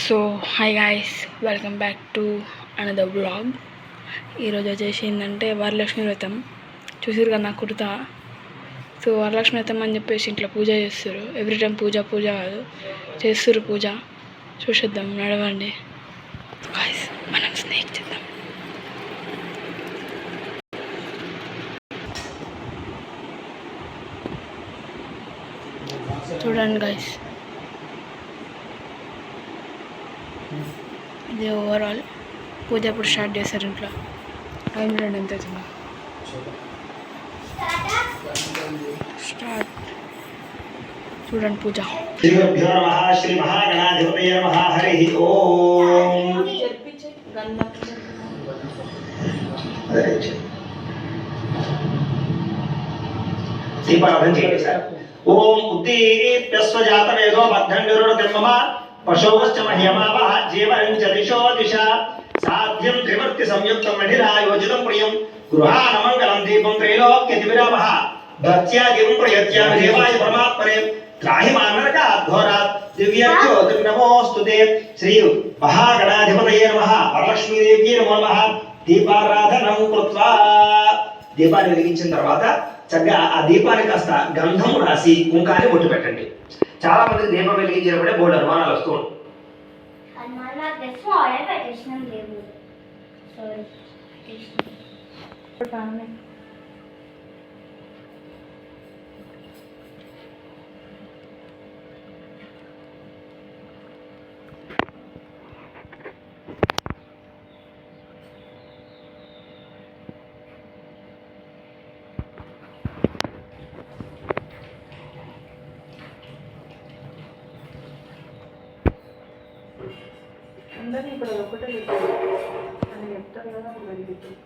So hi guys, welcome back to another blog. ఈరోజు వచ్చేసి ఏంటంటే వరలక్ష్మి వ్రతం. చూసారు కదా నా కుర్తా. సో వరలక్ష్మి వ్రతం అని చెప్పేసి ఇంట్లో పూజ చేస్తారు. ఎవ్రీ టైం పూజ కాదు, చేస్తారు పూజ. చూసేద్దాం, నడవండి గాయ్స్. మనం స్నేక్ చేద్దాం. చూడండి గాయ్స్, ఇది ఓవరాల్ పూజ ఎప్పుడు స్టార్ట్ చేస్తారు ఇంట్లో. టైం చూడండి ఎంత అవుతుందో. స్టార్ట్ చూడండి పూజ. శ్రీగురుభ్యో నమః. శ్రీ మహాగణాధిపతయే నమః. హరి ఓం. దీపారాధన చేయండి సార్. ఓం ఉద్దీప్యస్వజాతవేదో బద్ధంగరుడతిర్మమ పశోశ్చ మహ్యమావః జీవనంచ దిశో దిశ సాధ్యం త్రివర్తి సంయుక్తం మణిరాయోజితం ప్రియం గృహానమంగళం దీపం త్రైలోక్యతివిరామః భక్త్యాదిం ప్రయత్యామి దేవాయ పరమాత్మనే త్రాహి మానరకాద్ఘోరాత్ దివ్యజ్యోతిర్ నమోస్తుతే. శ్రీ మహాగణాధిపతయే నమః. వరలక్ష్మీదేవ్యై నమో నమః. దీపారాధనం కృత్వా దీపాన్ని వెలిగించిన తర్వాత చక్కగా ఆ దీపానికి కాస్త గంధం రాసి కుంకాన్ని బొట్టు పెట్టండి. చాలా మంది దీపం వెలిగించినప్పుడే బోర్డు అనుమానాలు వస్తూ ఉంటాయి. అందరినీ ఇప్పుడు ఒకటే అని చెప్తారు కదా, అప్పుడు వెలిగిస్తారు.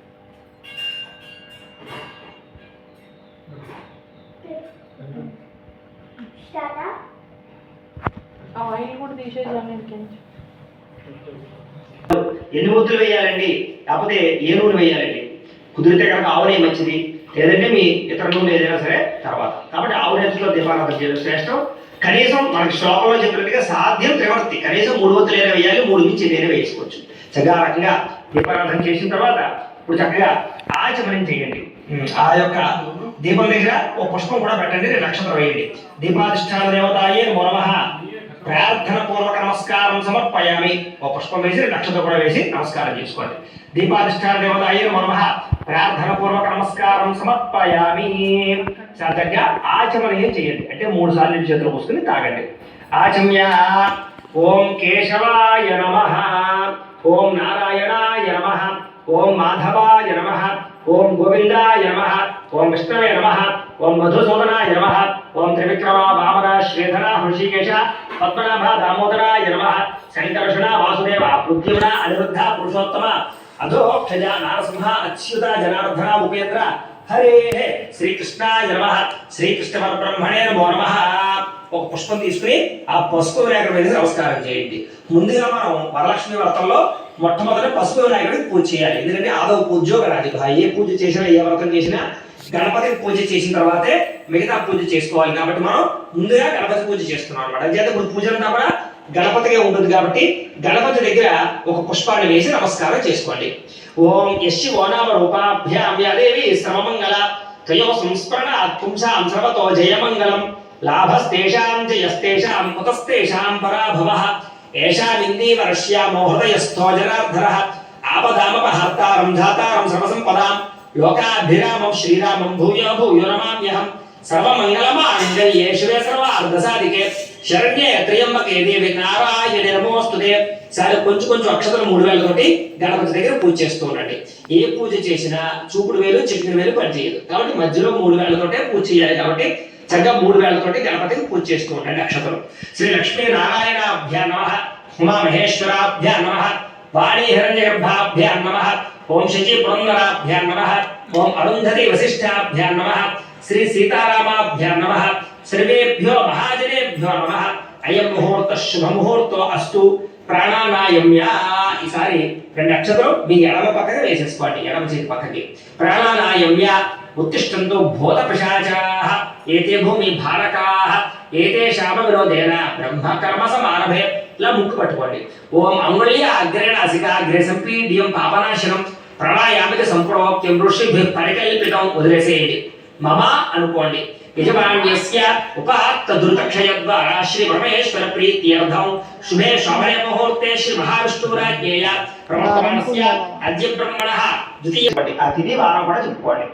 ఆ ఆయిల్ కూడా తీసేసాను. ఎన్ని ముద్దులు వేయాలండి, కాకపోతే ఏ నూనె వేయాలండి? కుదిరితే కనుక ఆవు నెయ్యి మంచిది, లేదంటే మీ ఇతర నూనె ఏదైనా సరే తర్వాత. కాబట్టి ఆవు నెయ్యిలో దీపారాధన చేయడం శ్రేష్టం. కనీసం మనకి శ్లోకంలో చెప్పినట్టుగా సాధ్యం త్రివర్తి, కనీసం 3 వత్తులైనా వేయాలి, 3 మించి నేనే వేసుకోవచ్చు. చక్కగా రకంగా దీపారాధన చేసిన తర్వాత ఇప్పుడు చక్కగా ఆచమనం చేయండి. ఆ యొక్క దీపం దగ్గర ఒక పుష్పం కూడా పెట్టండి, నక్షత్రం వేయండి. దీపాధిష్టాన దేవతాయే నమో నమః. ప్రార్థన పూర్వక నమస్కారం సమర్పయామి. ఒక పుష్పం వేసి నక్షత్రం కూడా వేసి నమస్కారం చేసుకోండి. దీపాధిష్టాన దేవతాయే నమో నమః. ప్రార్థన పూర్వక నమస్కారం సమర్పయామి. సరిగ్గా ఆచమనం చేయండి, అంటే 3 సార్లు చేతులు పోసుకుని తాగండి. ఆచమ్య. ఓం కేశవాయ నమః. ఓం నారాయణాయ నమః. ఓం మాధవాయ నమః. ఓం గోవిందాయ నమః. ఓం విష్ణవే నమః. ఓం మధుసూదనాయ నమః. ఓం త్రివిక్రమ వామన శ్రీధర హృషికేశ పద్మనాభ దామోదరాయ నమః. శంకర్షణ వాసుదేవ పృథ్వీన అనిరుద్ధ పురుషోత్తమ అధోక్షజ నారసింహ అచ్యుత జనార్దన ఉపేంద్ర హరే శ్రీకృష్ణాయ నమః. శ్రీకృష్ణ పరబ్రహ్మణే నమో నమః. ఒక పుష్పం తీసుకుని ఆ పసుపు వినాయకుడి మీద నమస్కారం చేయండి. ముందుగా మనం వరలక్ష్మి వ్రతంలో మొట్టమొదటి పసుపు వినాయకుడికి పూజ చేయాలి. ఎందుకంటే ఆదవ పూజ్యో గణాధిప. ఏ పూజ చేసినా, ఏ వ్రతం చేసినా గణపతికి పూజ చేసిన తర్వాతే మిగతా పూజ చేసుకోవాలి. కాబట్టి మనం ముందుగా గణపతి పూజ చేస్తున్నాం అనమాట. అంచేత ఇప్పుడు పూజ అంతా కూడా గణపతిగా ఉంటుంది. కాబట్టి గణపతి దగ్గర ఒక పుష్పాన్ని వేసి నమస్కారం చేసుకోండి. ఓం యశ్చి ఓనామ రూపాభ్యాం యాదేవి సర్వమంగళ త్రయో సంస్మరణ పుంసాం సర్వతో జయమంగళం లాభస్తేషాం జయస్తేషాం కుతస్తేషాం పరాభవః ఏషామిందీవరశ్యామో హృదయస్థో జనార్దనః ఆపదామపహర్తారం ధాతారం సర్వసంపదాం లోకాభిరామం శ్రీరామం భూయో భూయో నమామ్యహం సర్వమంగళమాంగళ్యే శివే సర్వార్ధసాధికే శరణ్యే త్రయంబకే దేవి నారాయణి నమోస్తుతే. సరే, కొంచెం అక్షతలు 3 వేలతోటి గణపతి దగ్గర పూజ చేస్తూ ఉండండి. ఏ పూజ చేసినా చూపుడు వేలు చిటికిన వేలు పనిచేయదు. కాబట్టి మధ్యలో 3 వేలతోటే పూజ చేయాలి. కాబట్టి చక్కగా 3 వేలతోటి గణపతికి పూజ చేస్తూ ఉండండి అక్షతలు. శ్రీ లక్ష్మీ నారాయణాభ్యా నమః. ఉమా మహేశ్వరాభ్యా నమః. వాణీ హిరణ్యగర్భాభ్యా నమః. ఓం శచి పురందరాభ్యా నమః. ఓం అరుంధతి వశిష్ఠాభ్యా నమః. శ్రీ సీతారామాభ్యా నమః. సర్వేభ్యో మహాజనేభ్యో నమః. అయం ముహూర్త శుభ ముహూర్తో అస్తు. ప్రాణానాయమ్య. ఈసారి 2 అక్షతలు మీ ఎడమ పక్కకి వేసేసుకోండి, ఎడమ చేతి పక్కకి. ప్రాణానాయమ్య. उत्तिष्ठन्तु भूतपिशाचाः एते भूमि भारकाः एतेषां विरोधेन ब्रह्मकर्म समारभे ఇలా ముక్కు పట్టుకోండి. ఓం అంగుళీ అగ్రే నాసికాగ్రే సంపీడ్యం పాపనాశనం ప్రాణాయామిక సంప్రోక్త్యం ఋషిభి పరికల్పితం వదిలేసేయండి. మమ అనుకోండి. యజమాన్యస్య ఉపాత్త దుర్తక్షయ ద్వారా శ్రీ పరమేశ్వర ప్రీత్యర్థం శుభే శోభనే ముహూర్తే శ్రీ మహావిష్ణురాజ్ఞేయ ప్రవర్తమానస్య అద్య బ్రహ్మణః ద్వితీయ అతిథి వారం కూడా చెప్పుకోండి.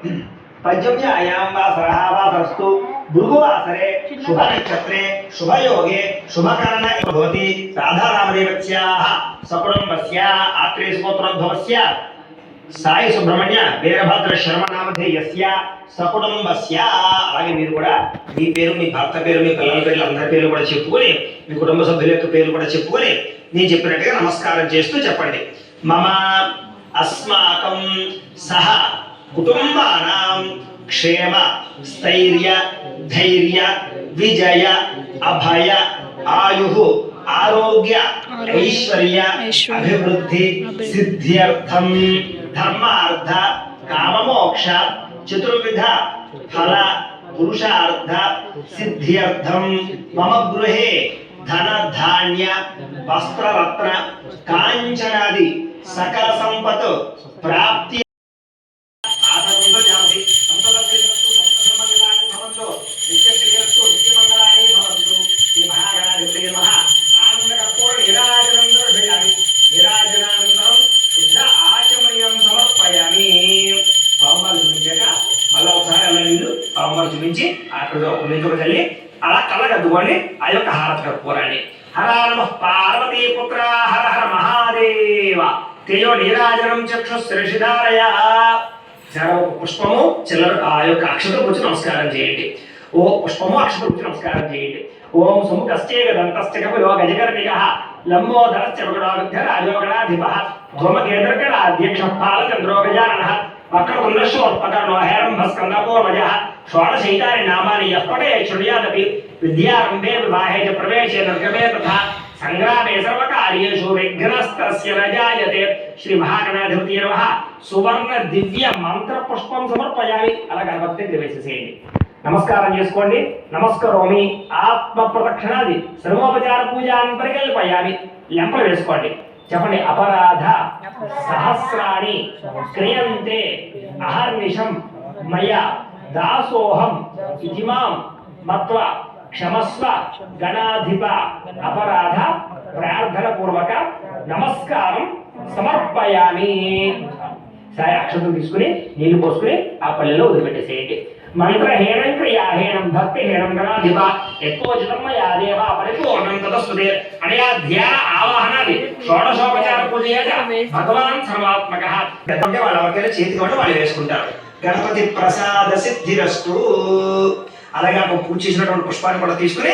పంచమ్య అయాం వాసరః వాసరస్తు భృగువాసరే శుభ నక్షత్రే శుభయోగే శుభకరణ భవతి రాధారామదేవస్యాః సకుటుంబస్య ఆత్రేయ సుపుత్రోద్భవస్య సాయి సుబ్రహ్మణ్య వీరభద్ర శర్మ నామధేయస్య సకుటుంబస్య. అలాగే మీరు కూడా మీ పేరు, మీ భర్త పేరు, మీ పిల్లల పేర్లు, అందరి పేర్లు కూడా చెప్పుకొని, మీ కుటుంబ సభ్యుల యొక్క పేర్లు కూడా చెప్పుకొని నేను చెప్పినట్టుగా నమస్కారం చేస్తూ చెప్పండి. మమ అస్మాకం సహ కుటుంబానాం క్షేమ స్థైర్య ధైర్య విజయ అభయ ఆయు ఆరోగ్య ఐశ్వర్య అభివృద్ధి సిద్ధ్యర్థం ధర్మార్థ కామమోక్ష చతుర్విధ ఫల పురుషార్థ సిద్ధ్యర్థం మమ గృహే ధన ధాన్య వస్త్రరత్న కాంచనాది సకల సంపత్ ప్రాప్తి చూపించి అక్కడ చల్లి అలా కళ్ళగద్దుకోండి. ఆ యొక్క హారతి కట్టుకోరండి. హర నమః పార్వతీ పుత్ర హర హర మహాదేవ తేజో నీరాజనం చక్షు శ్రేషిధారయ. పుష్పము చిల్లర ఆ యొక్క అక్షతలు వచ్చి నమస్కారం చేయండి. ఓ పుష్పము అక్షతలు వచ్చి నమస్కారం చేయండి. ఓం సుముఖశ్చేవ దంతశ్చ కపిలో గజకర్ణికః లంబోదరశ్చ వగడాగధ్య రాజోగణాధిపః ధూమకేంద్రగణాధ్యక్ష పాలచంద్రో గజాననః వక్రతుండశ్వోత్పకర్ణో హేరంభస్కందపూర్వజః షోడశైతాని నామాని యఃపటే శృణుయాదపి విద్యారంభే వివాహే చ ప్రవేశే నిర్గమే తథా సంగ్రామే సర్వకార్యేషు విఘ్నస్తస్య న జాయతే. శ్రీ మహాగణాధిపతి నమః. సువర్ణ దివ్య మంత్ర పుష్పం సమర్పయామి. అలా గణపతిని ప్రవేశించేయండి. నమస్కారం చేసుకోండి. నమస్కరోమి ఆత్మ ప్రదక్షిణాది సర్వోపచార పూజాన్ని పరికల్పయామి. లెంపలు వేసుకోండి. చెప్పండి. అపరాధ సహస్రాణి క్రియంతే అహర్నిశం మయా దాసోహం ఇతిమాం మత్వా క్షమస్వ గణాధిప అపరాధ ప్రార్థన పూర్వక నమస్కారం సమర్పయామి. సరే అక్షతలు తీసుకుని నీళ్లు పోసుకుని ఆ పల్లెలో వదిలిపెట్టేసేయండి. మంత్రహీనం క్రియాహీనం భక్తిహీనం గణాధిప యత్పోజితం మయా దేవ పరిపూర్ణం తదస్తుతే అనయా ధ్యాన ఆవాహనాది షోడశోపచార పూజయ భగవాన్ సర్వాత్మకః. గతంటే వాళ్ళ వరకైనా చేతి కూడా వాళ్ళు వేసుకుంటారు. గణపతి ప్రసాద సిద్ధిరస్తు. అలాగే పూజ చేసినటువంటి పుష్పాన్ని కూడా తీసుకుని